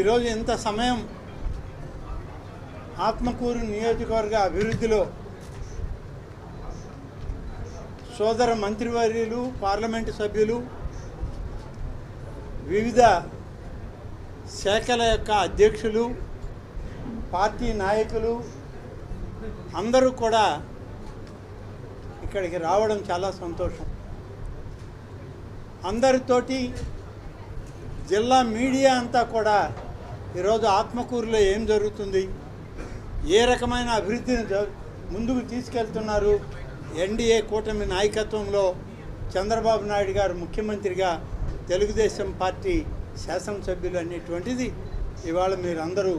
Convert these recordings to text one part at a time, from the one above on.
ఈరోజు ఇంత సమయం ఆత్మకూరు నియోజకవర్గ అభివృద్ధిలో సోదర మంత్రివర్యులు, పార్లమెంటు సభ్యులు, వివిధ శాఖల యొక్క అధ్యక్షులు, పార్టీ నాయకులు అందరూ కూడా ఇక్కడికి రావడం చాలా సంతోషం. అందరితోటి జిల్లా మీడియా అంతా కూడా ఈరోజు ఆత్మకూరులో ఏం జరుగుతుంది, ఏ రకమైన అభివృద్ధిని ముందుకు తీసుకెళ్తున్నారు, ఎన్డీఏ కూటమి నాయకత్వంలో చంద్రబాబు నాయుడు గారు ముఖ్యమంత్రిగా, తెలుగుదేశం పార్టీ శాసనసభ్యులు అనేటువంటిది ఇవాళ మీరందరూ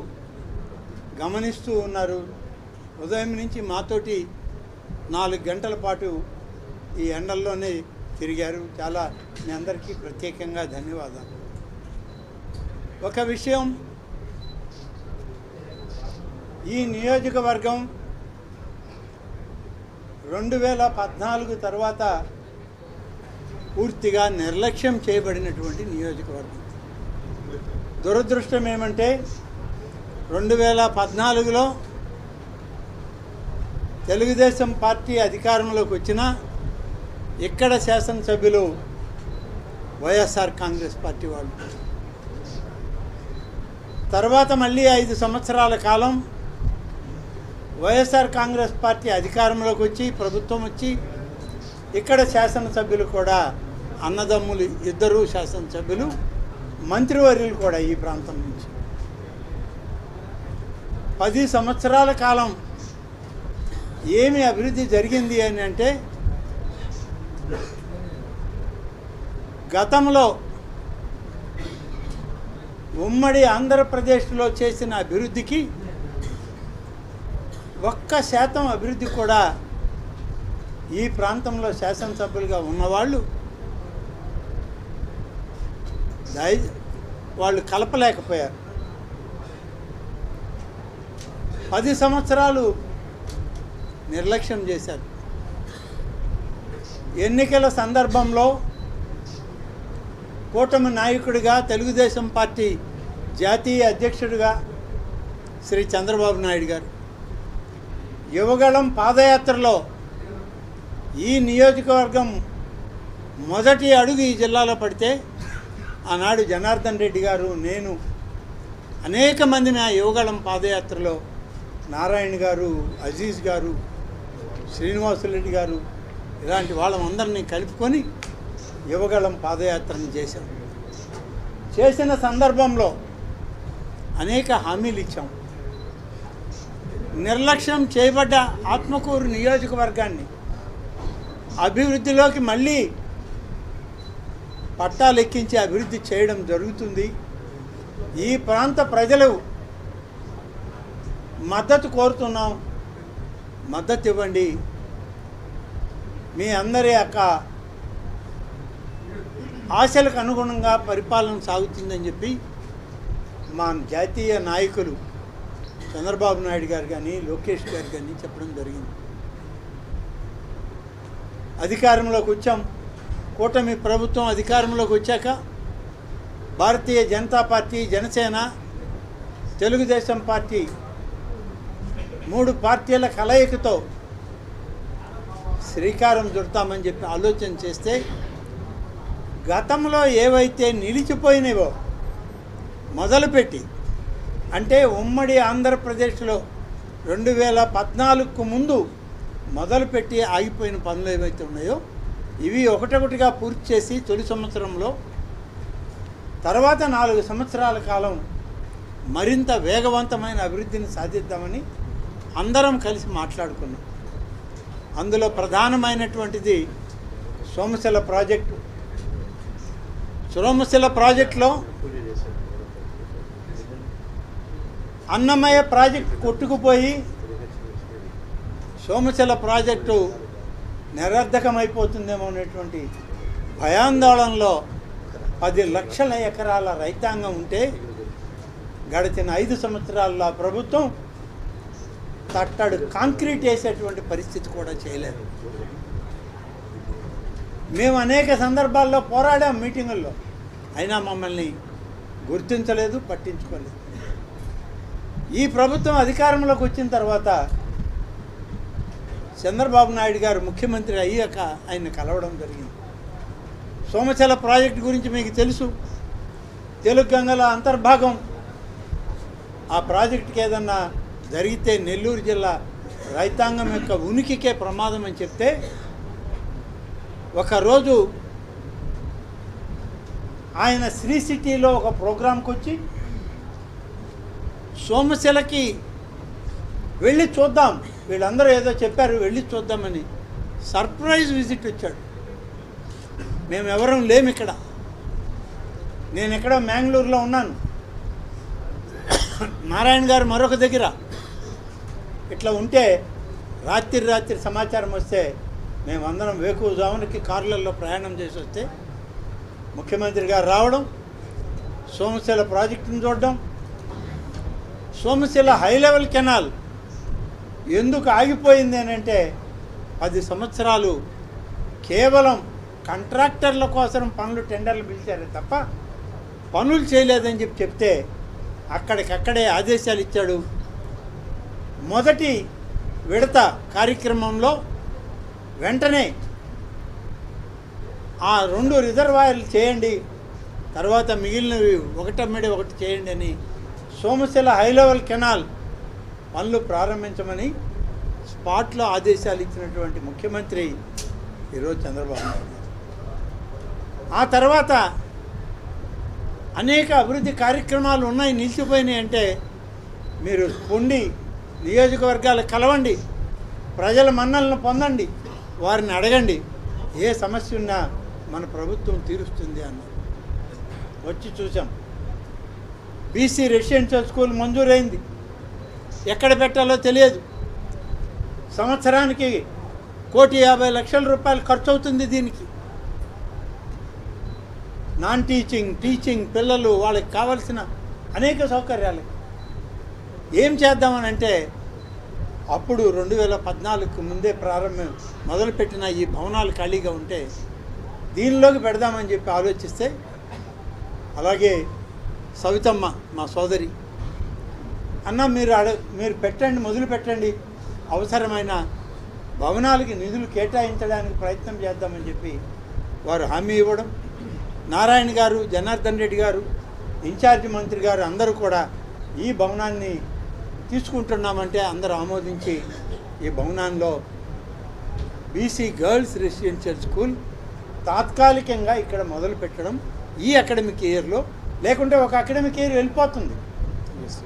గమనిస్తూ ఉన్నారు. ఉదయం నుంచి మాతోటి 4 గంటల పాటు ఈ ఎండల్లోనే తిరిగారు. చాలా మీ అందరికీ ప్రత్యేకంగా ధన్యవాదాలు. ఒక విషయం, ఈ నియోజకవర్గం 2014 తర్వాత పూర్తిగా నిర్లక్ష్యం చేయబడినటువంటి నియోజకవర్గం. దురదృష్టం ఏమంటే 2014లో తెలుగుదేశం పార్టీ అధికారంలోకి వచ్చినా ఇక్కడ శాసనసభ్యులు వైఎస్ఆర్ కాంగ్రెస్ పార్టీ వాళ్ళు. తర్వాత మళ్ళీ 5 సంవత్సరాల కాలం వైఎస్ఆర్ కాంగ్రెస్ పార్టీ అధికారంలోకి వచ్చి ప్రభుత్వం వచ్చి ఇక్కడ శాసనసభ్యులు కూడా అన్నదమ్ములు, ఇద్దరు శాసనసభ్యులు, మంత్రివర్యులు కూడా ఈ ప్రాంతం నుంచి 10 సంవత్సరాల కాలం ఏమి అభివృద్ధి జరిగింది అని అంటే, గతంలో ఉమ్మడి ఆంధ్రప్రదేశ్లో చేసిన అభివృద్ధికి 1% అభివృద్ధి కూడా ఈ ప్రాంతంలో శాసనసభ్యులుగా ఉన్నవాళ్ళు వాళ్ళు కలపలేకపోయారు. 10 సంవత్సరాలు నిర్లక్ష్యం చేశారు. ఎన్నికల సందర్భంలో కూటమి నాయకుడిగా, తెలుగుదేశం పార్టీ జాతీయ అధ్యక్షుడిగా శ్రీ చంద్రబాబు నాయుడు గారు యువగళం పాదయాత్రలో ఈ నియోజకవర్గం మొదటి అడుగు ఈ జిల్లాలో పడితే ఆనాడు జనార్దన్ రెడ్డి గారు, నేను అనేక మందిని ఆ యువగళం పాదయాత్రలో, నారాయణ గారు, అజీజ్ గారు, శ్రీనివాసులరెడ్డి గారు, ఇలాంటి వాళ్ళందరినీ కలుపుకొని యువగళం పాదయాత్రను చేశాం. చేసిన సందర్భంలో అనేక హామీలు ఇచ్చాం. నిర్లక్ష్యం చేయబడ్డ ఆత్మకూరు నియోజకవర్గాన్ని అభివృద్ధిలోకి మళ్ళీ పట్టాలెక్కించి అభివృద్ధి చేయడం జరుగుతుంది. ఈ ప్రాంత ప్రజలు మద్దతు కోరుతున్నాం, మద్దతు ఇవ్వండి. మీ అందరి యొక్క ఆశలకు అనుగుణంగా పరిపాలన సాగుతుందని చెప్పి మా జాతీయ నాయకులు చంద్రబాబు నాయుడు గారు కానీ, లోకేష్ గారు కానీ చెప్పడం జరిగింది. అధికారంలోకి వచ్చాం. కూటమి ప్రభుత్వం అధికారంలోకి వచ్చాక భారతీయ జనతా పార్టీ, జనసేన, తెలుగుదేశం పార్టీ 3 పార్టీల కలయికతో శ్రీకారం చుడతామని చెప్పి ఆలోచన చేస్తే, గతంలో ఏవైతే నిలిచిపోయినావో మొదలుపెట్టి, అంటే ఉమ్మడి ఆంధ్రప్రదేశ్లో 2014కు ముందు మొదలుపెట్టి ఆగిపోయిన పనులు ఏవైతే ఉన్నాయో ఇవి ఒకటొకటిగా పూర్తి చేసి తొలి సంవత్సరంలో, తర్వాత 4 సంవత్సరాల కాలం మరింత వేగవంతమైన అభివృద్ధిని సాధిద్దామని అందరం కలిసి మాట్లాడుకున్నాం. అందులో ప్రధానమైనటువంటిది సోమశిల ప్రాజెక్టు. సోమశిల ప్రాజెక్టులో అన్నమయ్య ప్రాజెక్టు కొట్టుకుపోయి సోమశిల ప్రాజెక్టు నిరర్ధకమైపోతుందేమో అనేటువంటి భయాందోళనలో 10 లక్షల ఎకరాల రైతాంగం ఉంటే గడిచిన 5 సంవత్సరాల్లో ప్రభుత్వం తట్టడు కాంక్రీట్ వేసేటువంటి పరిస్థితి కూడా చేయలేదు. మేము అనేక సందర్భాల్లో పోరాడాం మీటింగుల్లో. అయినా మమ్మల్ని గుర్తించలేదు, పట్టించుకోలేదు. ఈ ప్రభుత్వం అధికారంలోకి వచ్చిన తర్వాత చంద్రబాబు నాయుడు గారు ముఖ్యమంత్రి అయ్యాక ఆయన కలవడం జరిగింది. సోమశిల ప్రాజెక్టు గురించి మీకు తెలుసు. తెలుగు గంగల అంతర్భాగం. ఆ ప్రాజెక్టుకి ఏదన్నా జరిగితే నెల్లూరు జిల్లా రైతాంగం యొక్క ఉనికికే ప్రమాదం అని చెప్తే ఒకరోజు ఆయన శ్రీ సిటీలో ఒక ప్రోగ్రాంకి వచ్చి సోమశిలకి వెళ్ళి చూద్దాం, వీళ్ళందరూ ఏదో చెప్పారు వెళ్ళి చూద్దామని సర్ప్రైజ్ విజిట్ వచ్చాడు. మేము ఎవరం లేము ఇక్కడ. నేను ఎక్కడ మ్యాంగ్లూరులో ఉన్నాను, నారాయణ గారు మరొక దగ్గర. ఇట్లా ఉంటే రాత్రి సమాచారం వస్తే మేమందరం వేకువజామునకి కార్లలో ప్రయాణం చేసి వస్తే ముఖ్యమంత్రి గారు రావడం, సోమశిల ప్రాజెక్టును చూడడం. సోమశిల హై లెవెల్ కెనాల్ ఎందుకు ఆగిపోయింది అని అంటే 10 సంవత్సరాలు కేవలం కాంట్రాక్టర్ల కోసం పనులు టెండర్లు పిలిచారే తప్ప పనులు చేయలేదని చెప్తే అక్కడికక్కడే ఆదేశాలు ఇచ్చాడు. మొదటి విడత కార్యక్రమంలో వెంటనే ఆ 2 రిజర్వాయర్లు చేయండి, తర్వాత మిగిలినవి ఒకటమ్మడి ఒకటి చేయండి అని సోమశిల హై లెవెల్ కెనాల్ పనులు ప్రారంభించమని స్పాట్లో ఆదేశాలు ఇచ్చినటువంటి ముఖ్యమంత్రి ఈరోజు చంద్రబాబు నాయుడు గారు. ఆ తర్వాత అనేక అభివృద్ధి కార్యక్రమాలు ఉన్నాయి, నిలిచిపోయినాయి అంటే మీరు పొండి నియోజకవర్గాలు కలవండి, ప్రజల మన్నలను పొందండి, వారిని అడగండి, ఏ సమస్య ఉన్నా మన ప్రభుత్వం తీరుస్తుంది అన్నారు. వచ్చి చూసాం. బీసీ రెసిడెన్షియల్ స్కూల్ మంజూరైంది, ఎక్కడ పెట్టాలో తెలియదు. సంవత్సరానికి 1,50,00,000 ఖర్చు అవుతుంది దీనికి. నాన్ టీచింగ్ పిల్లలు వాళ్ళకి కావాల్సిన అనేక సౌకర్యాలు ఏం చేద్దామని అంటే అప్పుడు 2014కు ముందే మొదలుపెట్టిన ఈ భవనాలు ఖాళీగా ఉంటే దీనిలోకి పెడదామని చెప్పి ఆలోచిస్తే, అలాగే సవితమ్మ మా సోదరి అన్న మీరు పెట్టండి, మొదలు పెట్టండి, అవసరమైన భవనాలకి నిధులు కేటాయించడానికి ప్రయత్నం చేద్దామని చెప్పి వారు హామీ ఇవ్వడం, నారాయణ గారు, జనార్దన్ రెడ్డి గారు, ఇన్ఛార్జి మంత్రి గారు అందరూ కూడా ఈ భవనాన్ని తీసుకుంటున్నామంటే అందరూ ఆమోదించి ఈ భవనాల్లో బీసీ గర్ల్స్ రెసిడెన్షియల్ స్కూల్ తాత్కాలికంగా ఇక్కడ మొదలు పెట్టడం ఈ అకాడమిక్ ఇయర్లో. లేకుంటే ఒక అకాడమిక్ ఇయర్ వెళ్ళిపోతుంది,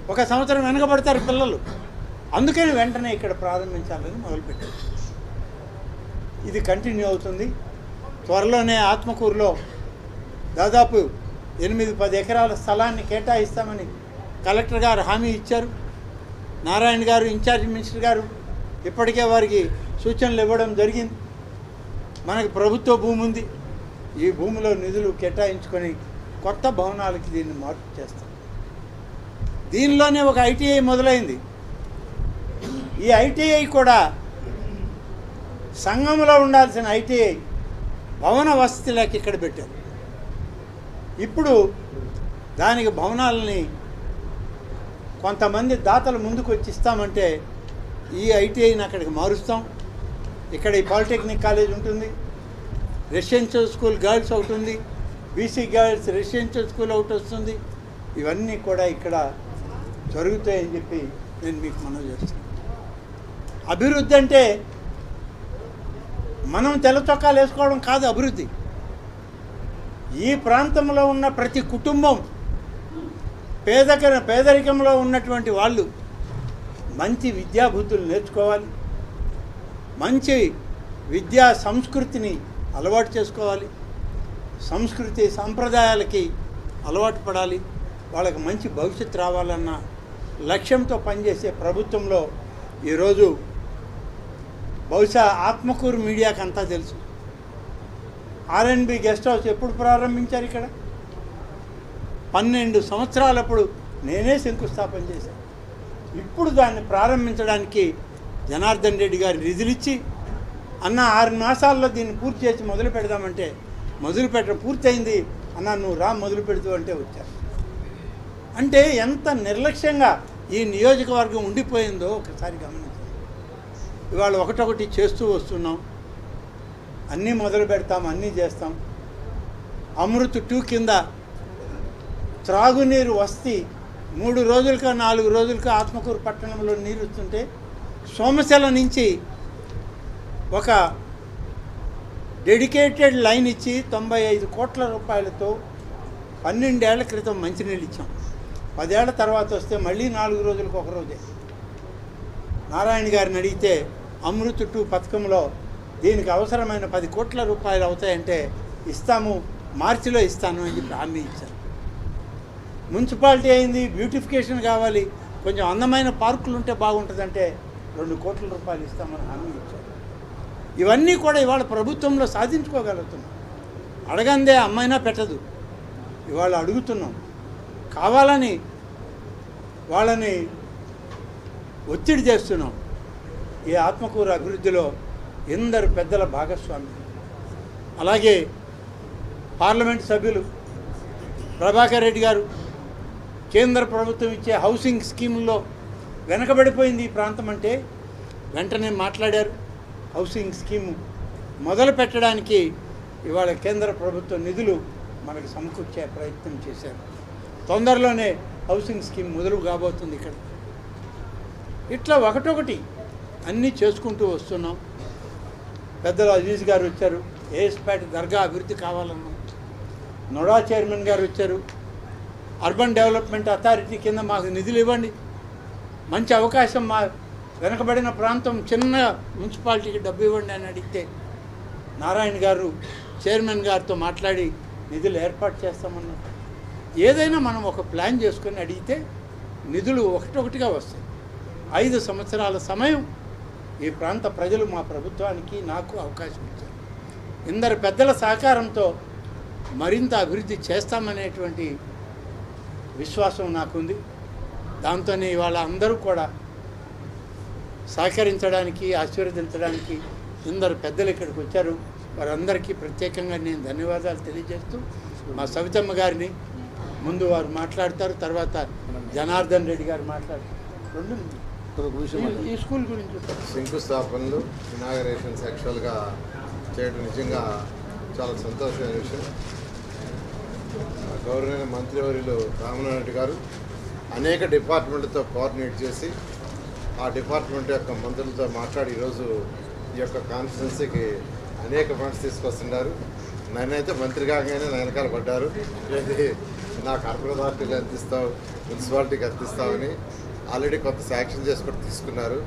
1 సంవత్సరం వెనకబడతారు పిల్లలు. అందుకని వెంటనే ఇక్కడ ప్రారంభించాలని మొదలుపెట్టారు. ఇది కంటిన్యూ అవుతుంది. త్వరలోనే ఆత్మకూరులో దాదాపు 8-10 ఎకరాల స్థలాన్ని కేటాయిస్తామని కలెక్టర్ గారు హామీ ఇచ్చారు. నారాయణ గారు, ఇన్ఛార్జి మినిస్టర్ గారు ఇప్పటికే వారికి సూచనలు ఇవ్వడం జరిగింది. మనకి ప్రభుత్వ భూమి ఉంది, ఈ భూమిలో నిధులు కేటాయించుకొని కొత్త భవనాలకి దీన్ని మార్పు చేస్తాం. దీనిలోనే ఒక ఐటీఐ మొదలైంది. ఈ ఐటీఐ కూడా సంఘంలో ఉండాల్సిన ఐటీఐ భవన వసతిలోకి ఇక్కడ పెట్టారు. ఇప్పుడు దానికి భవనాలని కొంతమంది దాతలు ముందుకు వచ్చి ఇస్తామంటే ఈ ఐటీఐని అక్కడికి మారుస్తాం. ఇక్కడ ఈ పాలిటెక్నిక్ కాలేజ్ ఉంటుంది, రెసిడెన్షియల్ స్కూల్ గర్ల్స్ ఒకటి ఉంది, బీసీ గర్ల్స్ రెసిడెన్షియల్ స్కూల్ ఒకటి వస్తుంది. ఇవన్నీ కూడా ఇక్కడ జరుగుతాయని చెప్పి నేను మీకు మనవి చేస్తాను. అభివృద్ధి అంటే మనం తెల్ల చొక్కాలు వేసుకోవడం కాదు అభివృద్ధి. ఈ ప్రాంతంలో ఉన్న ప్రతి కుటుంబం, పేదరికంలో ఉన్నటువంటి వాళ్ళు మంచి విద్యాబుద్ధులు నేర్చుకోవాలి, మంచి విద్యా సంస్కృతిని అలవాటు చేసుకోవాలి, సంస్కృతి సాంప్రదాయాలకి అలవాటు పడాలి, వాళ్ళకి మంచి భవిష్యత్తు రావాలన్న లక్ష్యంతో పనిచేసే ప్రభుత్వంలో ఈరోజు బహుశా ఆత్మకూరు మీడియాకి అంతా తెలుసు. ఆర్ఎన్బి గెస్ట్ హౌస్ ఎప్పుడు ప్రారంభించారు? ఇక్కడ 12 సంవత్సరాలప్పుడు నేనే శంకుస్థాపన చేశాను. ఇప్పుడు దాన్ని ప్రారంభించడానికి జనార్దన్ రెడ్డి గారు నిధులిచ్చి అన్న 6 మాసాల్లో దీన్ని పూర్తి చేసి మొదలు పెడదామంటే పూర్తయింది అన్న, నువ్వు రా మొదలు పెడుతూ అంటే వచ్చారు. అంటే ఎంత నిర్లక్ష్యంగా ఈ నియోజకవర్గం ఉండిపోయిందో ఒకసారి గమనించండి. ఇవాళ ఒకటొకటి చేస్తూ వస్తున్నాం, అన్నీ మొదలు పెడతాం, అన్నీ చేస్తాం. అమృత్ 2 కింద త్రాగునీరు వస్తీ 3 రోజులకా 4 రోజులకా ఆత్మకూరు పట్టణంలో నీరు వస్తుంటే సోమశల నుంచి ఒక డెడికేటెడ్ లైన్ ఇచ్చి 95 కోట్ల రూపాయలతో 12 ఏళ్ల క్రితం మంచినీళ్ళు ఇచ్చాం. 10 ఏళ్ల తర్వాత వస్తే మళ్ళీ 4 రోజులకు ఒక రోజే. నారాయణ గారిని అడిగితే అమృత్ 2 పథకంలో దీనికి అవసరమైన 10 కోట్ల రూపాయలు అవుతాయంటే ఇస్తాము, మార్చిలో ఇస్తాను అని చెప్పి హామీ ఇచ్చారు. మున్సిపాలిటీ అయింది, బ్యూటిఫికేషన్ కావాలి, కొంచెం అందమైన పార్కులు ఉంటే బాగుంటుందంటే 2 కోట్ల రూపాయలు ఇస్తామని హామీ ఇచ్చారు. ఇవన్నీ కూడా ఇవాళ ప్రభుత్వంలో సాధించుకోగలుగుతున్నాం. అడగందే అమ్మైనా పెట్టదు, ఇవాళ అడుగుతున్నాం. కావాలని వాళ్ళని ఒత్తిడి చేస్తున్నాం. ఈ ఆత్మకూరు అభివృద్ధిలో ఎందరు పెద్దల భాగస్వామ్యం. అలాగే పార్లమెంట్ సభ్యులు ప్రభాకర్ రెడ్డి గారు కేంద్ర ప్రభుత్వం ఇచ్చే హౌసింగ్ స్కీముల్లో వెనకబడిపోయింది ఈ ప్రాంతం అంటే వెంటనే మాట్లాడారు. హౌసింగ్ స్కీము మొదలు పెట్టడానికి ఇవాళ కేంద్ర ప్రభుత్వ నిధులు మనకు సమకూర్చే ప్రయత్నం చేశారు. తొందరలోనే హౌసింగ్ స్కీమ్ మొదలు కాబోతుంది ఇక్కడ. ఇట్లా ఒకటొకటి అన్నీ చేసుకుంటూ వస్తున్నాం. పెద్దలు అజీజ్ గారు వచ్చారు, ఏఎస్పేట దర్గా అభివృద్ధి కావాలన్నాం. నోడా చైర్మన్ గారు వచ్చారు, అర్బన్ డెవలప్మెంట్ అథారిటీ కింద మాకు నిధులు ఇవ్వండి, మంచి అవకాశం, మా వెనకబడిన ప్రాంతం చిన్న మున్సిపాలిటీకి డబ్బు ఇవ్వండి అని అడిగితే నారాయణ గారు చైర్మన్ గారితో మాట్లాడి నిధులు ఏర్పాటు చేస్తామన్నారు. ఏదైనా మనం ఒక ప్లాన్ చేసుకొని అడిగితే నిధులు ఒకటొకటిగా వస్తాయి. 5 సంవత్సరాల సమయం ఈ ప్రాంత ప్రజలు మా ప్రభుత్వానికి నాకు అవకాశం ఇచ్చారు. ఇందరు పెద్దల సహకారంతో మరింత అభివృద్ధి చేస్తామనేటువంటి విశ్వాసం నాకుంది. దాంతోనే ఇవాళ అందరూ కూడా సహకరించడానికి, ఆశీర్వదించడానికి ఇందరు పెద్దలు ఇక్కడికి వచ్చారు. వారందరికీ ప్రత్యేకంగా నేను ధన్యవాదాలు తెలియజేస్తూ మా సవితమ్మ గారిని ముందు వారు మాట్లాడతారు, తర్వాత జనార్దన్ రెడ్డి గారు మాట్లాడతారు. ఈ స్కూల్ గురించి శంకుస్థాపనలు, ఇనాగరేషన్స్ యాక్చువల్గా చేయడం నిజంగా చాలా సంతోషమైన విషయం. గౌరవనీయ మంత్రివర్యులు రామనారాయణ రెడ్డి గారు అనేక డిపార్ట్మెంట్లతో కోఆర్డినేట్ చేసి ఆ డిపార్ట్మెంట్ యొక్క మంత్రులతో మాట్లాడి ఈరోజు ఈ యొక్క కాన్స్టిట్యున్సీకి అనేక ఫండ్స్ తీసుకొస్తున్నారు. నేనైతే మంత్రి కాగానే నా వెనకాల పడ్డారు, నాకు అర్బన్ అథారిటీలు అందిస్తావు, మున్సిపాలిటీకి అందిస్తామని ఆల్రెడీ కొంత శాంక్షన్ చేసి కూడా తీసుకున్నారు.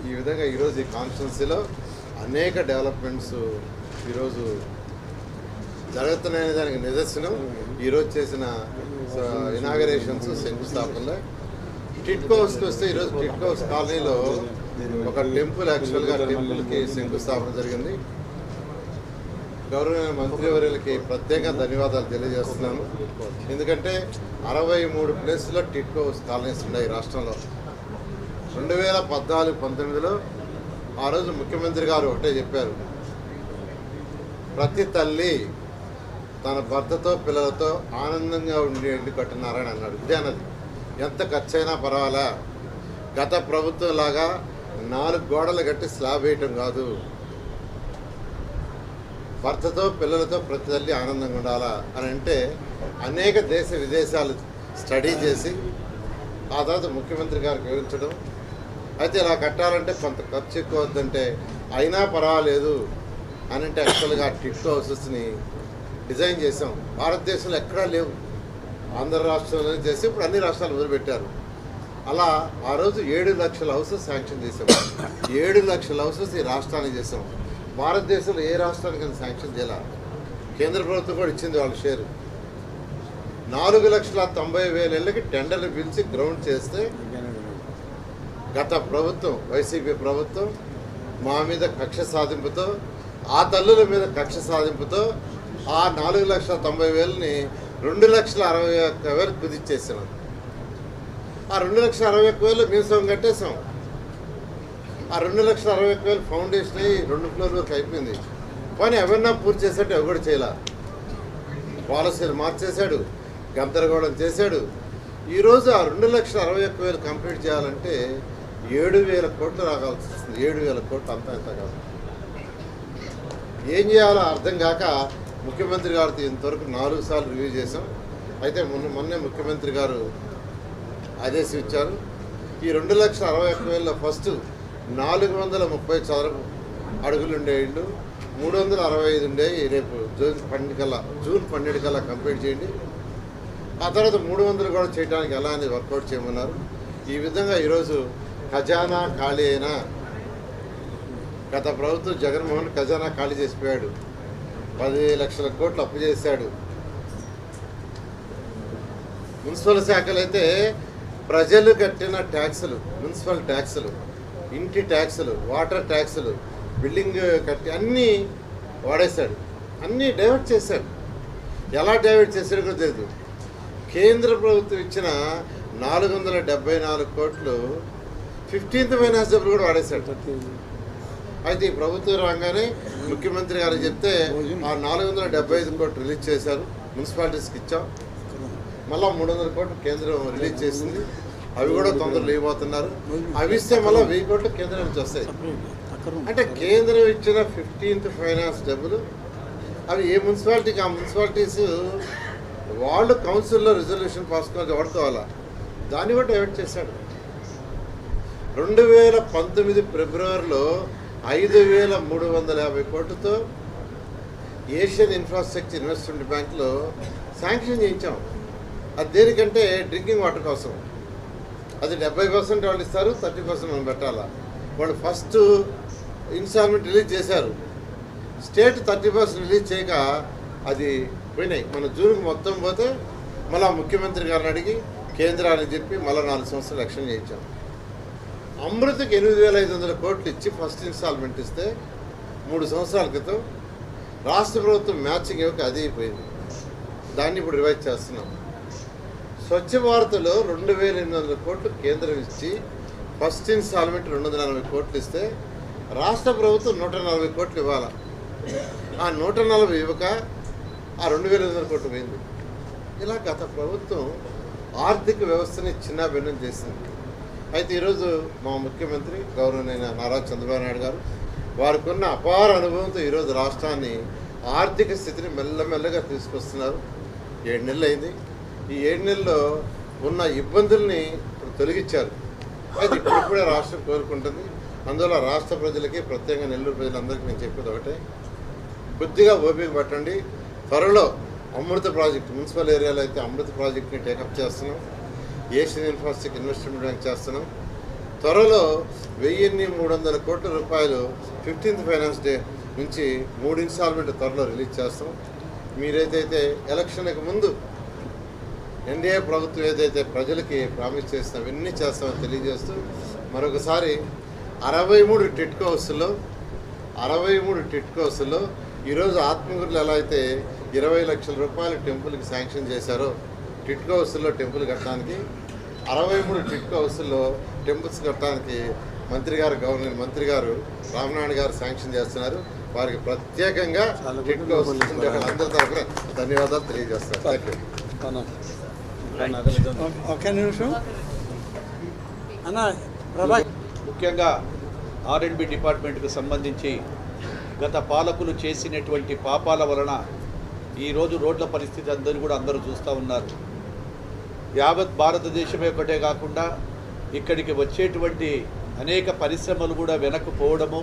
ఈ విధంగా ఈరోజు ఈ కాన్స్టిట్యున్సీలో అనేక డెవలప్మెంట్స్ ఈరోజు జరుగుతున్నాయనే దానికి నిదర్శనం ఈరోజు చేసిన ఇనాగరేషన్స్, శంకుస్థాపనలో. టిట్కో హౌస్కి వస్తే ఈరోజు టిట్కో హౌస్ కాలనీలో ఒక టెంపుల్, యాక్చువల్గా టెంపుల్కి శంకుస్థాపన జరిగింది. గౌరవనీయ మంత్రివర్యులకి ప్రత్యేక ధన్యవాదాలు తెలియజేస్తున్నాను. ఎందుకంటే 63 ప్లేసుల్లో టిట్కో హౌస్ కాలనీస్ ఉన్నాయి రాష్ట్రంలో. 2014-19లో ఆ రోజు ముఖ్యమంత్రి గారు ఒకటే చెప్పారు, ప్రతి తల్లి తన భర్తతో పిల్లలతో ఆనందంగా ఉండే ఇల్లు కట్టున్నారని అన్నాడు. ఇదే అన్నది. ఎంత ఖర్చైనా పర్వాలా, గత ప్రభుత్వం లాగా 4 గోడలు కట్టి స్లాబ్ వేయటం కాదు, భర్తతో పిల్లలతో ప్రతి తల్లి ఆనందంగా ఉండాలా అని అంటే అనేక దేశ విదేశాలు స్టడీ చేసి ఆ తర్వాత ముఖ్యమంత్రి గారికి వివరించడం. అయితే ఇలా కట్టాలంటే కొంత ఖర్చు ఎక్కువ వద్దంటే అయినా పర్వాలేదు అని అంటే యాక్చువల్గా టిట్కో హౌసెస్ని డిజైన్ చేసాం. భారతదేశంలో ఎక్కడా లేవు, ఆంధ్ర రాష్ట్రంలో చేసి ఇప్పుడు అన్ని రాష్ట్రాలు మొదలుపెట్టారు. అలా ఆ రోజు 7 లక్షల హౌసెస్ శాంక్షన్ చేసాం. 7 లక్షల హౌసెస్ ఈ రాష్ట్రానికి చేసాం. భారతదేశంలో ఏ రాష్ట్రానికి శాంక్షన్ చేయాల. కేంద్ర ప్రభుత్వం కూడా ఇచ్చింది వాళ్ళ షేరు. 4,90,000 ఇళ్ళకి టెండర్లు పిలిచి గ్రౌండ్ చేస్తే గత ప్రభుత్వం, వైసీపీ ప్రభుత్వం మా మీద కక్ష సాధింపుతో, ఆ తల్లుల మీద కక్ష సాధింపుతో ఆ 4,90,000ని 2,61,000 కుదిచ్చేసాం. ఆ 2,61,000 మేము సగం కట్టేసాం. ఆ 2,61,000 ఫౌండేషన్ అయ్యి 2 ఫ్లోర్ వరకు అయిపోయింది. కానీ ఎవరన్నా పూర్తి చేసేట్టు ఎవరు కూడా చేయాల. పాలసీలు మార్చేశాడు, గందరగోళం చేశాడు. ఈరోజు ఆ 2,61,000 కంప్లీట్ చేయాలంటే 7,000 కోట్లు రాగాల్సి వస్తుంది. 7,000 కోట్లు అంతా ఇంత కాదు. ఏం చేయాలో అర్థం కాక ముఖ్యమంత్రి గారితో ఇంతవరకు 4 సార్లు రివ్యూ చేశాం. అయితే మొన్నే ముఖ్యమంత్రి గారు ఆదేశం ఇచ్చారు. ఈ 2,61,000లో ఫస్ట్ 430 చదరపు అడుగులు ఉండే ఇళ్ళు, 365 ఉండేవి రేపు జూన్ 12 కల్లా కంప్లీట్ చేయండి. ఆ తర్వాత 300 కూడా చేయడానికి ఎలా అనేది వర్కౌట్ చేయమన్నారు. ఈ విధంగా ఈరోజు ఖజానా ఖాళీ అయినా గత ప్రభుత్వం జగన్మోహన్ ఖజానా ఖాళీ చేసిపోయాడు. 10 లక్షల కోట్లు అప్పు చేశాడు. మున్సిపల్ శాఖలు అయితే ప్రజలు కట్టిన ట్యాక్సులు, మున్సిపల్ ట్యాక్సులు, ఇంటి ట్యాక్సులు, వాటర్ ట్యాక్సులు, బిల్డింగ్ కట్టి అన్నీ వాడేశాడు, అన్నీ డైవర్ట్ చేశాడు. ఎలా డైవర్ట్ చేశాడు కూడా తెలియదు. కేంద్ర ప్రభుత్వం ఇచ్చిన 474 కోట్లు 15th ఫైనాన్స్ డబ్బులు కూడా వాడేశాడు. అయితే ఈ ప్రభుత్వం రాగానే ముఖ్యమంత్రి గారు చెప్తే ఆ 475 కోట్లు రిలీజ్ చేశారు, మున్సిపాలిటీస్కి ఇచ్చాం. మళ్ళీ 300 కోట్లు కేంద్రం రిలీజ్ చేసింది. అవి కూడా తొందరలో ఇవ్వబోతున్నారు. అవి ఇస్తే మళ్ళీ 1000 కోట్లు కేంద్రం నుంచి వస్తాయి. అంటే కేంద్రం ఇచ్చిన 15th ఫైనాన్స్ డబ్బులు అవి ఏ మున్సిపాలిటీకి ఆ మున్సిపాలిటీస్ వాళ్ళు కౌన్సిల్లో రిజల్యూషన్ పాస్ కొని వాడుకోవాలా, దాన్ని కూడా డైవర్ట్ చేశాడు. 2019 ఫిబ్రవరిలో 5,350 కోట్లతో ఏషియన్ ఇన్ఫ్రాస్ట్రక్చర్ ఇన్వెస్ట్మెంట్ బ్యాంక్లో శాంక్షన్ చేయించాం. అది దేనికంటే డ్రింకింగ్ వాటర్ కోసం. అది 70% వాళ్ళు ఇస్తారు, 30% మనం పెట్టాలా. వాళ్ళు ఫస్ట్ ఇన్స్టాల్మెంట్ రిలీజ్ చేశారు. స్టేట్ 30% రిలీజ్ చేయక అది పోయినాయి. మన జూన్కి మొత్తం పోతే మళ్ళీ ముఖ్యమంత్రి గారిని అడిగి కేంద్రానికి చెప్పి మళ్ళీ 4 సంవత్సరాలు ఎక్స్టెండ్ చేయించాం. అమృతకి 8,500 కోట్లు ఇచ్చి ఫస్ట్ ఇన్స్టాల్మెంట్ ఇస్తే 3 సంవత్సరాల క్రితం రాష్ట్ర ప్రభుత్వం మ్యాచింగ్ ఇవ్వక అది అయిపోయింది. దాన్ని ఇప్పుడు రివైజ్ చేస్తున్నాం. స్వచ్ఛ భారత్లో 2,800 కోట్లు కేంద్రం ఇచ్చి ఫస్ట్ ఇన్స్టాల్మెంట్ 240 కోట్లు ఇస్తే రాష్ట్ర ప్రభుత్వం 140 కోట్లు ఇవ్వాలి. ఆ 140 ఇవ్వక ఆ 2,800 కోట్లు పోయింది. ఇలా గత ప్రభుత్వం ఆర్థిక వ్యవస్థని చిన్నాభిన్నం చేసింది. అయితే ఈరోజు మా ముఖ్యమంత్రి గౌరవనీయ నారా చంద్రబాబు నాయుడు గారు వారికి ఉన్న అపార అనుభవంతో ఈరోజు రాష్ట్రాన్ని ఆర్థిక స్థితిని మెల్లమెల్లగా తీసుకొస్తున్నారు. 7 నెలలు అయింది. ఈ 7 నెలల్లో ఉన్న ఇబ్బందుల్ని ఇప్పుడు తొలగించారు. అయితే ఇప్పుడిప్పుడే రాష్ట్రం కోరుకుంటుంది. అందువల్ల రాష్ట్ర ప్రజలకి, ప్రత్యేకంగా నెల్లూరు ప్రజలందరికీ నేను చెప్పేది ఒకటే, కొద్దిగా ఓపిక పట్టండి. త్వరలో అమృత ప్రాజెక్టు, మున్సిపల్ ఏరియాలో అయితే అమృత ప్రాజెక్ట్ని టేకప్ చేస్తున్నాం. ఏషియన్ ఇన్ఫ్రాస్ట్రక్చర్ ఇన్వెస్ట్మెంట్ బ్యాంక్ చేస్తున్నాం. త్వరలో 1,300 కోట్ల రూపాయలు 15th ఫైనాన్స్ డే నుంచి 3 ఇన్స్టాల్మెంట్ త్వరలో రిలీజ్ చేస్తాం. మీరేదైతే ఎలక్షన్కి ముందు ఎన్డీఏ ప్రభుత్వం ఏదైతే ప్రజలకి ప్రామిస్ చేస్తాం ఇవన్నీ చేస్తామని తెలియజేస్తూ మరొకసారి 63 టిట్కో హౌస్లో ఈరోజు ఆత్మగురులు ఎలా అయితే 20 లక్షల రూపాయలు టెంపుల్కి శాంక్షన్ చేశారో టిట్కో హౌస్లో టెంపుల్ కట్టడానికి 63 టిట్కో హౌస్లో టెంపుల్స్ కట్టడానికి గవర్నర్ మంత్రి గారు రామనారాయణ గారు శాంక్షన్ చేస్తున్నారు. వారికి ప్రత్యేకంగా టిట్కో హౌస్ అందరి తరఫున ధన్యవాదాలు తెలియజేస్తారు. ఒక్క నిమిషం అన్న ప్రభా. ముఖ్యంగా R&B డిపార్ట్మెంట్కు సంబంధించి గత పాలకులు చేసినటువంటి పాపాల వలన ఈరోజు రోడ్ల పరిస్థితి అందరూ చూస్తూ ఉన్నారు. యావత్ భారతదేశమే ఒకటే కాకుండా ఇక్కడికి వచ్చేటువంటి అనేక పరిశ్రమలు కూడా వెనక్కిపోవడము,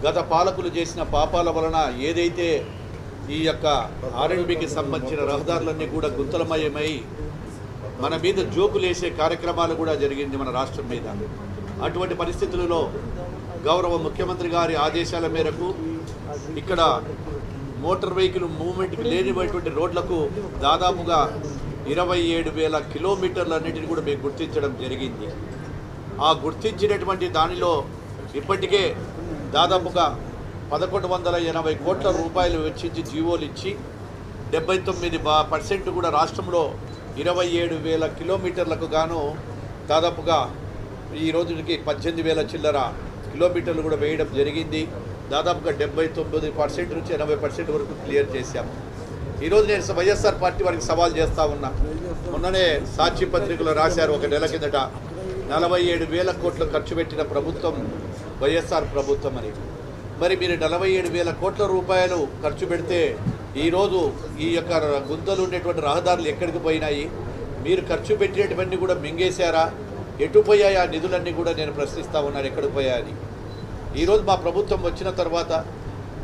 గత పాలకులు చేసిన పాపాల వలన ఏదైతే ఈ యొక్క R&Bకి సంబంధించిన రహదారులన్నీ కూడా గుంతలమయమై మన మీద జోకులేసే కార్యక్రమాలు కూడా జరిగింది మన రాష్ట్రం మీద. అటువంటి పరిస్థితులలో గౌరవ ముఖ్యమంత్రి గారి ఆదేశాల మేరకు ఇక్కడ మోటార్ వెహికల్ మూవ్మెంట్కి లేనిటువంటి రోడ్లకు దాదాపుగా 27,000 కిలోమీటర్లన్నింటినీ కూడా మేము గుర్తించడం జరిగింది. ఆ గుర్తించినటువంటి దానిలో ఇప్పటికే దాదాపుగా 1,180 కోట్ల రూపాయలు వెచ్చించి జీవోలు ఇచ్చి 79% కూడా రాష్ట్రంలో 27,000 కిలోమీటర్లకు గాను దాదాపుగా ఈ రోజుకి 18,000 చిల్లర కిలోమీటర్లు కూడా వేయడం జరిగింది. దాదాపుగా 79% నుంచి 80% వరకు క్లియర్ చేశాము. ఈరోజు నేను వైఎస్ఆర్ పార్టీ వారికి సవాల్ చేస్తూ ఉన్నా. మొన్ననే సాక్షి పత్రికలో రాశారు ఒక నెల కిందట 47,000 కోట్లు ఖర్చు పెట్టిన ప్రభుత్వం వైఎస్ఆర్ ప్రభుత్వం అని. మరి మీరు 47,000 కోట్ల రూపాయలు ఖర్చు పెడితే ఈరోజు ఈ యొక్క గుంతలు ఉండేటువంటి రహదారులు ఎక్కడికి పోయినాయి? మీరు ఖర్చు పెట్టేటువంటి కూడా మింగేశారా? ఎటు పోయాయి ఆ నిధులన్నీ కూడా నేను ప్రశ్నిస్తూ ఉన్నాను, ఎక్కడికి పోయాయని. ఈరోజు మా ప్రభుత్వం వచ్చిన తర్వాత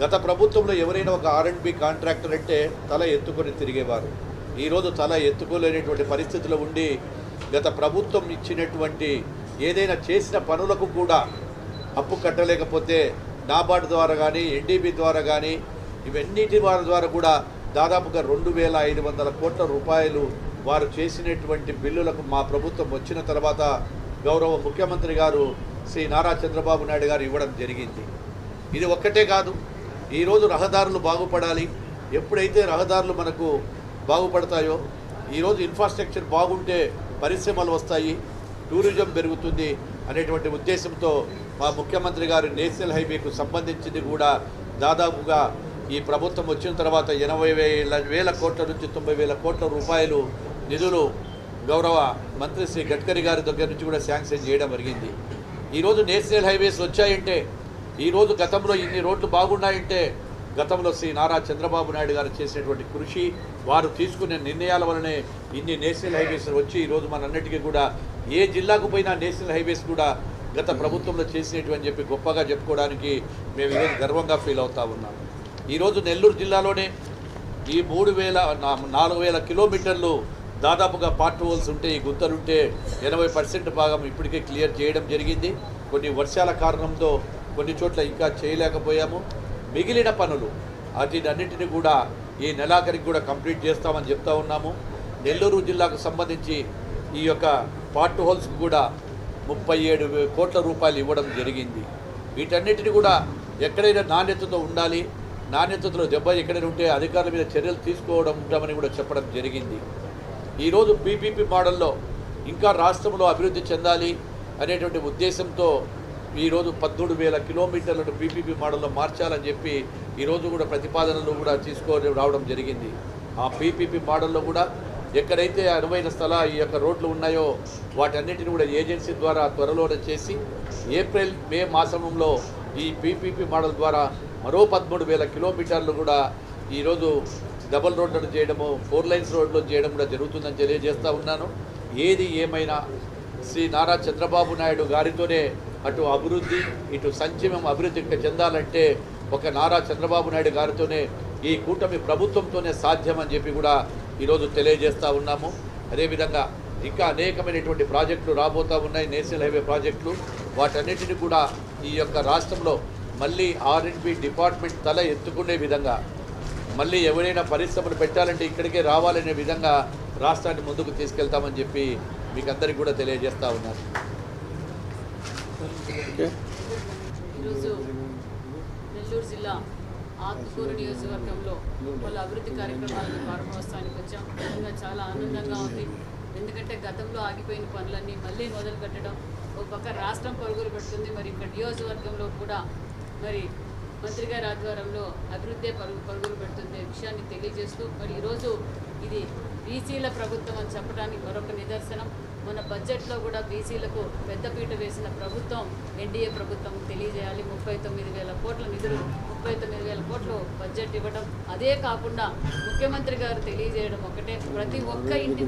గత ప్రభుత్వంలో ఎవరైనా ఒక R&B కాంట్రాక్టర్ అంటే తల ఎత్తుకొని తిరిగేవారు. ఈరోజు తల ఎత్తుకోలేనటువంటి పరిస్థితులు ఉండి గత ప్రభుత్వం ఇచ్చినటువంటి ఏదైనా చేసిన పనులకు కూడా అప్పు కట్టలేకపోతే నాబార్డు ద్వారా కానీ NDB ద్వారా కానీ ఇవన్నిటి వారి ద్వారా కూడా దాదాపుగా 2,500 కోట్ల రూపాయలు వారు చేసినటువంటి బిల్లులకు మా ప్రభుత్వం వచ్చిన తర్వాత గౌరవ ముఖ్యమంత్రి గారు శ్రీ నారా చంద్రబాబు నాయుడు గారు ఇవ్వడం జరిగింది. ఇది ఒక్కటే కాదు, ఈరోజు రహదారులు బాగుపడాలి. ఎప్పుడైతే రహదారులు మనకు బాగుపడతాయో, ఈరోజు ఇన్ఫ్రాస్ట్రక్చర్ బాగుంటే పరిశ్రమలు వస్తాయి, టూరిజం పెరుగుతుంది అనేటువంటి ఉద్దేశంతో మా ముఖ్యమంత్రి గారు నేషనల్ హైవేకు సంబంధించింది కూడా దాదాపుగా ఈ ప్రభుత్వం వచ్చిన తర్వాత 80,000 కోట్ల నుంచి 90,000 కోట్ల రూపాయలు నిధులు గౌరవ మంత్రి శ్రీ గడ్కరీ గారి దగ్గర నుంచి కూడా శాంక్షన్ చేయడం జరిగింది. ఈరోజు నేషనల్ హైవేస్ వచ్చాయంటే, ఈరోజు గతంలో ఇన్ని రోడ్లు బాగున్నాయంటే గతంలో శ్రీ నారా చంద్రబాబు నాయుడు గారు చేసినటువంటి కృషి, వారు తీసుకునే నిర్ణయాల వలనే ఇన్ని నేషనల్ హైవేస్ వచ్చి ఈరోజు మనందరికీ కూడా ఏ జిల్లాకు పోయినా నేషనల్ హైవేస్ కూడా గత ప్రభుత్వంలో చేసినటువంటి చెప్పి గొప్పగా చెప్పుకోవడానికి మేము ఈరోజు గర్వంగా ఫీల్ అవుతూ ఉన్నాం. ఈరోజు నెల్లూరు జిల్లాలోనే ఈ 4,000 కిలోమీటర్లు దాదాపుగా పార్ట్ హోల్స్ ఉంటే, ఈ గుంతలుంటే 80% భాగం ఇప్పటికే క్లియర్ చేయడం జరిగింది. కొన్ని వర్షాల కారణంతో కొన్ని చోట్ల ఇంకా చేయలేకపోయాము. మిగిలిన పనులు అన్నింటినీ కూడా ఈ నెలాఖరికి కూడా కంప్లీట్ చేస్తామని చెప్తా ఉన్నాము. నెల్లూరు జిల్లాకు సంబంధించి ఈ యొక్క పార్ట్ హోల్స్కి కూడా 37 కోట్ల రూపాయలు ఇవ్వడం జరిగింది. వీటన్నిటిని కూడా ఎక్కడైనా నాణ్యతతో ఉండాలి, నాణ్యతలో దెబ్బ ఎక్కడైనా ఉంటే అధికారుల మీద చర్యలు తీసుకోవడం ఉంటామని కూడా చెప్పడం జరిగింది. ఈరోజు PPP మోడల్లో ఇంకా రాష్ట్రంలో అభివృద్ధి చెందాలి అనేటువంటి ఉద్దేశంతో ఈరోజు 13,000 కిలోమీటర్లను PPP మోడల్లో మార్చాలని చెప్పి ఈరోజు కూడా ప్రతిపాదనలు కూడా తీసుకొని రావడం జరిగింది. ఆ PPP మోడల్లో కూడా ఎక్కడైతే అనువైన ఈ యొక్క రోడ్లు ఉన్నాయో వాటన్నిటిని కూడా ఏజెన్సీ ద్వారా త్వరలోనే చేసి ఏప్రిల్ మే మాసంలో ఈ PPP మోడల్ ద్వారా మరో 13,000 కిలోమీటర్లు కూడా ఈరోజు డబల్ రోడ్లను చేయడము, 4 లైన్స్ రోడ్లు చేయడం కూడా జరుగుతుందని తెలియజేస్తూ ఉన్నాను. ఏది ఏమైనా శ్రీ నారా చంద్రబాబు నాయుడు గారితోనే అటు అభివృద్ధి ఇటు సంక్షేమం అభివృద్ధి చెందాలంటే ఒక నారా చంద్రబాబు నాయుడు గారితోనే, ఈ కూటమి ప్రభుత్వంతోనే సాధ్యమని చెప్పి కూడా ఈరోజు తెలియజేస్తూ ఉన్నాము. అదేవిధంగా ఇంకా అనేకమైనటువంటి ప్రాజెక్టులు రాబోతూ ఉన్నాయి, నేషనల్ హైవే ప్రాజెక్టులు. వాటన్నిటిని కూడా ఈ యొక్క రాష్ట్రంలో మళ్ళీ R&B డిపార్ట్మెంట్ తల ఎత్తుకునే విధంగా, మళ్ళీ ఎవరైనా పరిశ్రమలు పెట్టాలంటే ఇక్కడికే రావాలనే విధంగా రాష్ట్రాన్ని ముందుకు తీసుకెళ్తామని చెప్పి మీకు అందరికీ కూడా తెలియజేస్తూ ఉన్నారు. ఈరోజు నెల్లూరు జిల్లా ఆత్మకూరు నియోజకవర్గంలో వాళ్ళ అభివృద్ధి కార్యక్రమాలను ప్రారంభోత్సవానికి వచ్చాం. నిజంగా చాలా ఆనందంగా ఉంది. ఎందుకంటే గతంలో ఆగిపోయిన పనులన్నీ మళ్ళీ మొదలు పెట్టడం, ఒక పక్క రాష్ట్రం పరుగులు పెడుతుంది, మరి ఇక్కడ నియోజకవర్గంలో కూడా మరి మంత్రి గారి ఆధ్వర్యంలో అభివృద్ధి పరుగులు పెడుతుంది విషయాన్ని తెలియజేస్తూ, మరి ఈరోజు ఇది బీసీల ప్రభుత్వం అని చెప్పడానికి మరొక నిదర్శనం. మన బడ్జెట్లో కూడా బీసీలకు పెద్దపీట వేసిన ప్రభుత్వం NDA ప్రభుత్వం తెలియజేయాలి. 39,000 కోట్ల నిధులు, 39,000 కోట్లు బడ్జెట్ ఇవ్వడం. అదే కాకుండా ముఖ్యమంత్రి గారు తెలియజేయడం ఒకటే, ప్రతి ఒక్క ఇంటి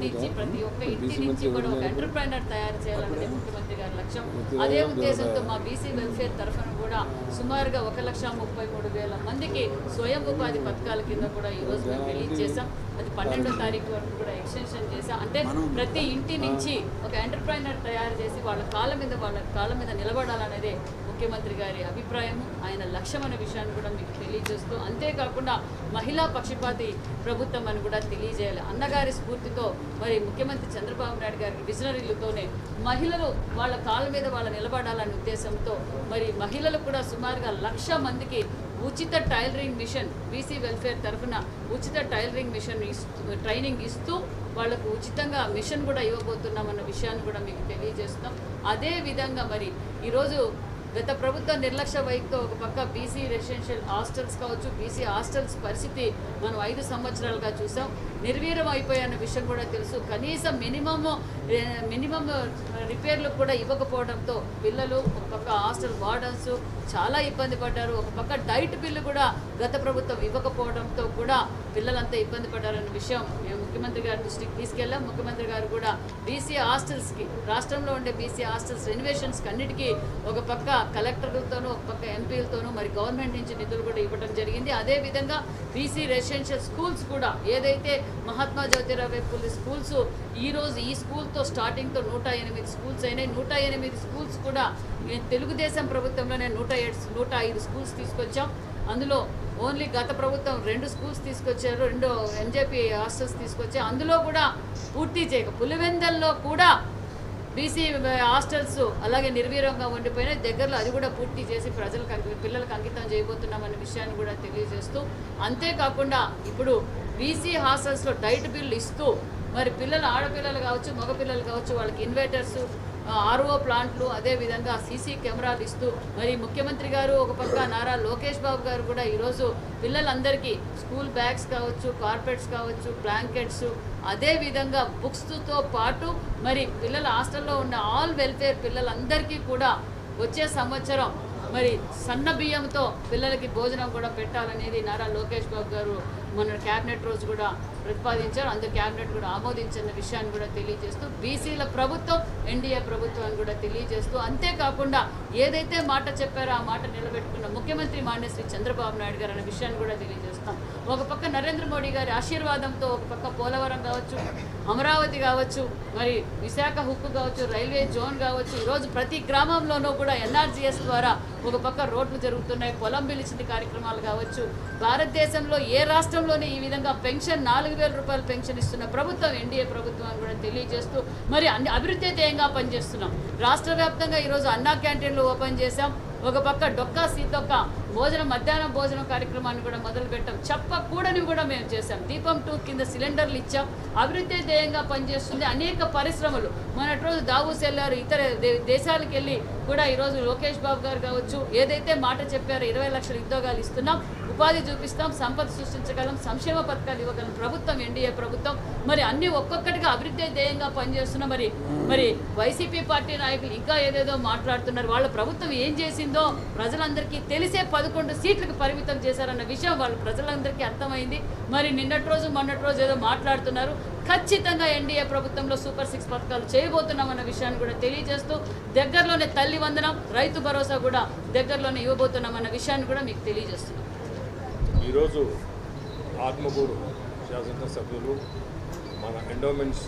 నుంచి కూడా ఒక ఎంటర్ప్రైనర్ తయారు చేయాలన్నదే ముఖ్యమంత్రి గారి లక్ష్యం. అదే ఉద్దేశంతో మా బీసీ వెల్ఫేర్ తరఫున కూడా సుమారుగా 1,33,000 మందికి స్వయం ఉపాధి పథకాల కింద కూడా ఈరోజు మేము రిలీజ్ చేసాం. అది 12వ తారీఖు వరకు కూడా ఎక్స్టెన్షన్ చేసాం. అంటే ప్రతి ఇంటి నుంచి ఒక ఎంటర్ప్రైనర్ తయారు చేసి వాళ్ళ కాళ్ళ మీద నిలబడాలనేదే ముఖ్యమంత్రి గారి అభిప్రాయం, ఆయన లక్ష్యం అనే విషయాన్ని కూడా మీకు తెలియజేస్తూ, అంతేకాకుండా మహిళా పక్షపాతి ప్రభుత్వం అని కూడా తెలియజేయాలి. అన్నగారి స్ఫూర్తితో మరి ముఖ్యమంత్రి చంద్రబాబు నాయుడు గారి విజనరీలతోనే మహిళలు వాళ్ళ కాళ్ళ మీద నిలబడాలనే ఉద్దేశంతో మరి మహిళలు కూడా సుమారుగా 1,00,000 మందికి ఉచిత టైలరింగ్ మిషన్, బీసీ వెల్ఫేర్ తరఫున ఉచిత టైలరింగ్ మిషన్ ట్రైనింగ్ ఇస్తూ వాళ్లకు ఉచితంగా మిషన్ కూడా ఇవ్వబోతున్నామన్న విషయాన్ని కూడా మీకు తెలియజేస్తున్నాం. అదేవిధంగా మరి ఈరోజు గత ప్రభుత్వం నిర్లక్ష్య వైఖరితో ఒక పక్క బీసీ రెసిడెన్షియల్ హాస్టల్స్ కావచ్చు, బీసీ హాస్టల్స్ పరిస్థితి మనం 5 సంవత్సరాలుగా చూసాం. నిర్వీర్యం అయిపోయన్న విషయం కూడా తెలుసు. కనీసం మినిమం రిపేర్లు కూడా ఇవ్వకపోవడంతో పిల్లలు ఒక పక్క హాస్టల్ వార్డన్స్ చాలా ఇబ్బంది పడ్డారు. ఒక పక్క డైట్ బిల్లు కూడా గత ప్రభుత్వం ఇవ్వకపోవడంతో కూడా పిల్లలంతా ఇబ్బంది పడ్డారన్న విషయం మేము ముఖ్యమంత్రి గారి దృష్టికి తీసుకెళ్ళాం. ముఖ్యమంత్రి గారు కూడా బీసీ హాస్టల్స్కి, రాష్ట్రంలో ఉండే బీసీ హాస్టల్స్ రెనోవేషన్స్కి అన్నిటికీ ఒక పక్క కలెక్టర్లతోనూ ఒక పక్క ఎంపీలతోనూ మరి గవర్నమెంట్ నుంచి నిధులు కూడా ఇవ్వడం జరిగింది. అదేవిధంగా బీసీ రెసిడెన్షియల్ స్కూల్స్ కూడా ఏదైతే మహాత్మా జ్యోతిరావు పూలే స్కూల్స్ ఈరోజు ఈ స్కూల్తో స్టార్టింగ్తో 108 స్కూల్స్ అయినాయి. 108 స్కూల్స్ కూడా తెలుగుదేశం ప్రభుత్వంలోనే 105 స్కూల్స్ తీసుకొచ్చాం. అందులో ఓన్లీ గత ప్రభుత్వం 2 స్కూల్స్ తీసుకొచ్చారు, 2 ఎంజేపీ హాస్టల్స్ తీసుకొచ్చారు. అందులో కూడా పూర్తి చేయక పులివెందల్లో కూడా బీసీ హాస్టల్స్ అలాగే నిర్వీర్యంగా ఉండిపోయినాయి. దగ్గరలో అది కూడా పూర్తి చేసి పిల్లలకు అంకితం చేయబోతున్నామనే విషయాన్ని కూడా తెలియజేస్తూ, అంతేకాకుండా ఇప్పుడు బీసీ హాస్టల్స్లో డైట్ బిల్లు ఇస్తూ మరి ఆడపిల్లలు కావచ్చు, మగపిల్లలు కావచ్చు, వాళ్ళకి ఇన్వర్టర్స్, ఆర్ఓ ప్లాంట్లు, అదేవిధంగా సీసీ కెమెరాలు ఇస్తూ మరి ముఖ్యమంత్రి గారు ఒక పక్క నారా లోకేష్ బాబు గారు కూడా ఈరోజు పిల్లలందరికీ స్కూల్ బ్యాగ్స్ కావచ్చు, కార్పెట్స్ కావచ్చు, బ్లాంకెట్స్, అదేవిధంగా బుక్స్తో పాటు మరి పిల్లల హాస్టల్లో ఉన్న ఆల్ వెల్ఫేర్ పిల్లలందరికీ కూడా వచ్చే సంవత్సరం మరి సన్న బియ్యంతో పిల్లలకి భోజనం కూడా పెట్టాలనేది నారా లోకేష్ బాబు గారు మన క్యాబినెట్ రోజు కూడా ప్రతిపాదించారు. అందుకు క్యాబినెట్ కూడా ఆమోదించిన విషయాన్ని కూడా తెలియజేస్తూ బీసీల ప్రభుత్వం ఎన్డీఏ ప్రభుత్వాన్ని కూడా తెలియజేస్తూ, అంతేకాకుండా ఏదైతే మాట చెప్పారో ఆ మాట నిలబెట్టుకున్న ముఖ్యమంత్రి మాన్యశ్రీ చంద్రబాబు నాయుడు గారు అనే విషయాన్ని కూడా తెలియజేస్తాం. ఒక పక్క నరేంద్ర మోడీ గారి ఆశీర్వాదంతో ఒక పక్క పోలవరం కావచ్చు, అమరావతి కావచ్చు, మరి విశాఖ హుక్కు కావచ్చు, రైల్వే జోన్ కావచ్చు, ఈరోజు ప్రతి గ్రామంలోనూ కూడా ఎన్ఆర్జీఎస్ ద్వారా ఒక పక్క రోడ్లు జరుగుతున్నాయి, పొలం పిలిచింది కార్యక్రమాలు కావచ్చు. భారతదేశంలో ఏ రాష్ట్రంలోనే ఈ విధంగా పెన్షన్ 4,000 రూపాయలు పెన్షన్ ఇస్తున్న ప్రభుత్వం ఎన్డీఏ ప్రభుత్వం అని కూడా తెలియజేస్తూ మరి అన్ని అభివృద్ధి ధ్యేయంగా పనిచేస్తున్నాం. రాష్ట్ర వ్యాప్తంగా ఈరోజు అన్నా క్యాంటీన్లు ఓపెన్ చేశాం. ఒక పక్క డొక్కా సీతొక్క మధ్యాహ్నం భోజనం కార్యక్రమాన్ని కూడా మొదలుపెట్టాం. చెప్పకూడని కూడా మేము చేశాం. దీపం 2 కింద సిలిండర్లు ఇచ్చాం. అభివృద్ధి ధ్యేయంగా పనిచేస్తుంది. అనేక పరిశ్రమలు మొన్నటి రోజు దావూస్ వెళ్ళారు, ఇతర దేశాలకు వెళ్ళి కూడా ఈరోజు లోకేష్ బాబు గారు కావచ్చు ఏదైతే మాట చెప్పారో 20 లక్షల ఉద్యోగాలు ఇస్తున్నాం, ఉపాధి చూపిస్తాం, సంపద సృష్టించగలం, సంక్షేమ పథకాలు ఇవ్వగలం ప్రభుత్వం ఎన్డీఏ ప్రభుత్వం. మరి అన్ని ఒక్కొక్కటిగా అభివృద్ధి ధ్యేయంగా పనిచేస్తున్నాం. మరి వైసీపీ పార్టీ నాయకులు ఇంకా ఏదేదో మాట్లాడుతున్నారు. వాళ్ళ ప్రభుత్వం ఏం చేసిందో ప్రజలందరికీ తెలిసే 11 సీట్లకు పరిమితం చేశారన్న విషయం వాళ్ళ ప్రజలందరికీ అర్థమైంది. మరి నిన్నటి రోజు మొన్నటి రోజు ఏదో మాట్లాడుతున్నారు. ఖచ్చితంగా ఎన్డీఏ ప్రభుత్వంలో సూపర్ 6 పథకాలు చేయబోతున్నామన్న విషయాన్ని కూడా తెలియజేస్తూ దగ్గరలోనే తల్లి వందనం, రైతు భరోసా కూడా దగ్గరలోనే ఇవ్వబోతున్నామన్న విషయాన్ని కూడా మీకు తెలియజేస్తున్నాం. ఈరోజు ఆత్మకూరు శాసన సభ్యులు మన ఎండోమెంట్స్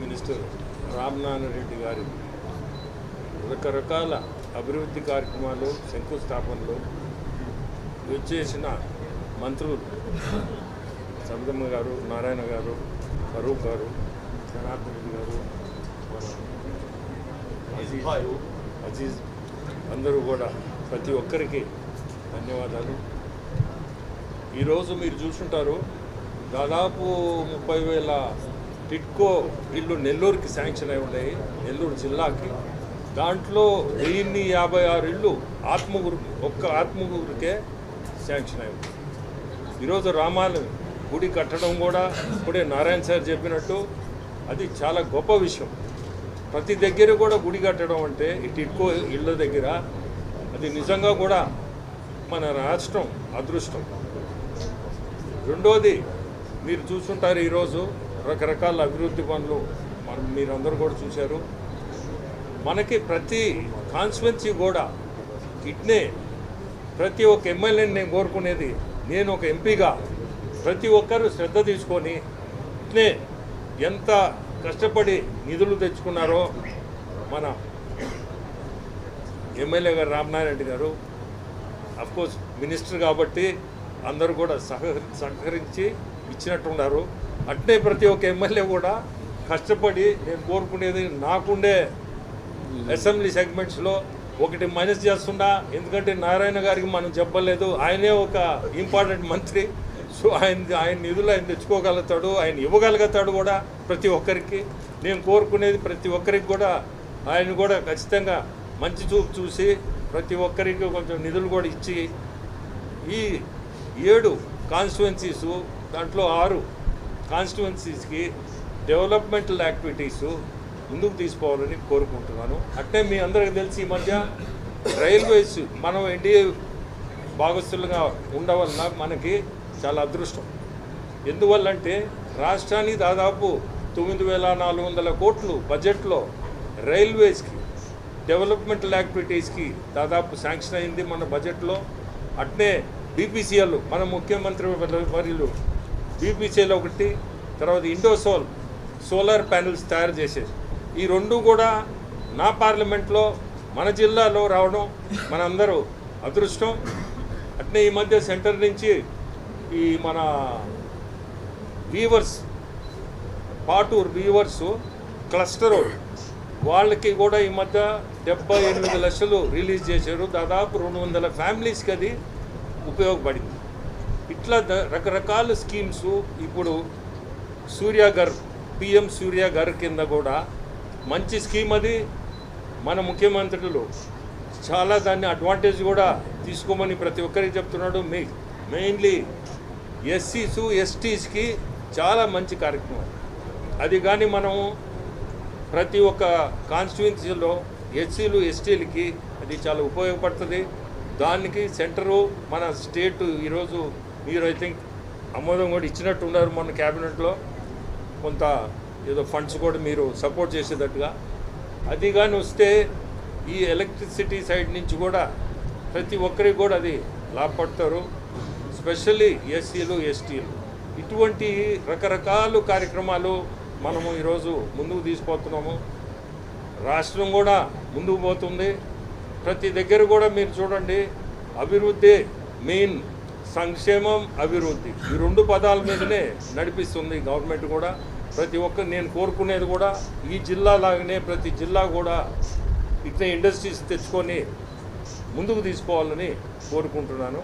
మినిస్టర్ రామనారాయణ రెడ్డి గారి రకరకాల అభివృద్ధి కార్యక్రమాలు, శంకుస్థాపనలు వచ్చేసిన మంత్రులు సబితమ్మ గారు, నారాయణ గారు, ఫరూక్ గారు, జనార్దన్ రెడ్డి గారు, అజీజ్ అందరూ కూడా ప్రతి ఒక్కరికి ధన్యవాదాలు. ఈరోజు మీరు చూసుంటారు దాదాపు 30,000 టిట్కో ఇల్లు నెల్లూరుకి శాంక్షన్ అయి ఉన్నాయి, నెల్లూరు జిల్లాకి. దాంట్లో 1056 ఇళ్ళు ఆత్మకూరుకే శాంక్షన్ అయి ఉంది. ఈరోజు రామాలయం గుడి కట్టడం కూడా ఇప్పుడే నారాయణ సార్ చెప్పినట్టు అది చాలా గొప్ప విషయం. ప్రతి దగ్గర కూడా గుడి కట్టడం అంటే ఈ టిట్కో ఇళ్ళ దగ్గర అది నిజంగా కూడా మన రాష్ట్రం అదృష్టం. రెండోది మీరు చూసుంటారు ఈరోజు రకరకాల అభివృద్ధి పనులు మీరందరూ కూడా చూశారు. మనకి ప్రతి కాన్స్టిట్యున్సీ కూడా ఇట్నే ప్రతి ఒక్క ఎమ్మెల్యేని నేను కోరుకునేది, నేను ఒక ఎంపీగా ప్రతి ఒక్కరూ శ్రద్ధ తీసుకొని ఇట్నే ఎంత కష్టపడి నిధులు తెచ్చుకున్నారో మన ఎమ్మెల్యే గారు రామనారాయణ రెడ్డి గారు, అఫ్కోర్స్ మినిస్టర్ కాబట్టి అందరూ కూడా సహకరించి ఇచ్చినట్టున్నారు. అట్నే ప్రతి ఒక్క ఎమ్మెల్యే కూడా కష్టపడి నేను కోరుకునేది నాకుండే అసెంబ్లీ సెగ్మెంట్స్లో ఒకటి మైనస్ చేస్తున్నా, ఎందుకంటే నారాయణ గారికి మనం చెప్పలేదు, ఆయనే ఒక ఇంపార్టెంట్ మంత్రి. సో ఆయన నిధులు ఆయన తెచ్చుకోగలుగుతాడు, ఆయన ఇవ్వగలుగుతాడు కూడా ప్రతి ఒక్కరికి. నేను కోరుకునేది ప్రతి ఒక్కరికి కూడా ఆయన కూడా ఖచ్చితంగా మంచి చూపు చూసి ప్రతి ఒక్కరికి కొంచెం నిధులు కూడా ఇచ్చి ఈ 7 కాన్స్టిట్యువెన్సీసు దాంట్లో 6 కాన్స్టిట్యువెన్సీస్కి డెవలప్మెంటల్ యాక్టివిటీస్ ముందుకు తీసుకోవాలని కోరుకుంటున్నాను. అట్టే మీ అందరికీ తెలిసి ఈ మధ్య రైల్వేస్ మనం ఎన్డీఏ భాగస్తులుగా ఉండవలన మనకి చాలా అదృష్టం. ఎందువల్లంటే రాష్ట్రానికి దాదాపు 9,400 కోట్లు బడ్జెట్లో రైల్వేస్కి డెవలప్మెంటల్ యాక్టివిటీస్కి దాదాపు శాంక్షన్ అయింది మన బడ్జెట్లో. అట్నే బీపీసీఎల్ మన ముఖ్యమంత్రి వర్యులు బీపీసీఎల్ ఒకటి, తర్వాత ఇండోసోల్ సోలార్ ప్యానెల్స్ తయారు చేసేది. ఈ 2 కూడా నా పార్లమెంట్లో మన జిల్లాలో రావడం మనందరూ అదృష్టం. అట్నే ఈ మధ్య సెంటర్ నుంచి ఈ మన వీవర్స్ పాటూరు వీవర్స్ క్లస్టర్ వాళ్ళకి కూడా ఈ మధ్య 78 లక్షలు రిలీజ్ చేశారు. దాదాపు 200 ఫ్యామిలీస్కి అది ఉపయోగపడింది. ఇట్లా రకరకాల స్కీమ్స్ ఇప్పుడు సూర్యాఘర్ పిఎం సూర్యాఘర్ కింద కూడా మంచి స్కీమ్ అది. మన ముఖ్యమంత్రులు చాలా దాన్ని అడ్వాంటేజ్ కూడా తీసుకోమని ప్రతి ఒక్కరికి చెప్తున్నాడు. మెయిన్లీ ఎస్సీసు ఎస్టీస్కి చాలా మంచి కార్యక్రమం అది. కానీ మనము ప్రతి ఒక్క కాన్స్టిట్యుయెన్సీలో ఎస్సీలు ఎస్టీలకి అది చాలా ఉపయోగపడుతుంది. దానికి సెంటరు మన స్టేట్ ఈరోజు మీరు ఐ థింక్ ఆమోదం కూడా ఇచ్చినట్టు ఉన్నారు మన క్యాబినెట్లో. కొంత ఏదో ఫండ్స్ కూడా మీరు సపోర్ట్ చేసేటట్టుగా అది కానీ వస్తే ఈ ఎలక్ట్రిసిటీ సైడ్ నుంచి కూడా ప్రతి ఒక్కరికి కూడా అది లాభపడతారు. స్పెషల్లీ ఎస్సీలు ఎస్టీలు. ఇటువంటి రకరకాల కార్యక్రమాలు మనము ఈరోజు ముందుకు తీసుకుపోతున్నాము. రాష్ట్రం కూడా ముందుకు పోతుంది. ప్రతి దగ్గర కూడా మీరు చూడండి అభివృద్ధి మెయిన్, సంక్షేమం అభివృద్ధి ఈ 2 పదాల మీదనే నడిపిస్తుంది గవర్నమెంట్ కూడా. ప్రతి ఒక్క నేను కోరుకునేది కూడా ఈ జిల్లా లాగానే ప్రతి జిల్లా కూడా ఇట్లా ఇండస్ట్రీస్ తెచ్చుకొని ముందుకు తీసుకోవాలని కోరుకుంటున్నాను.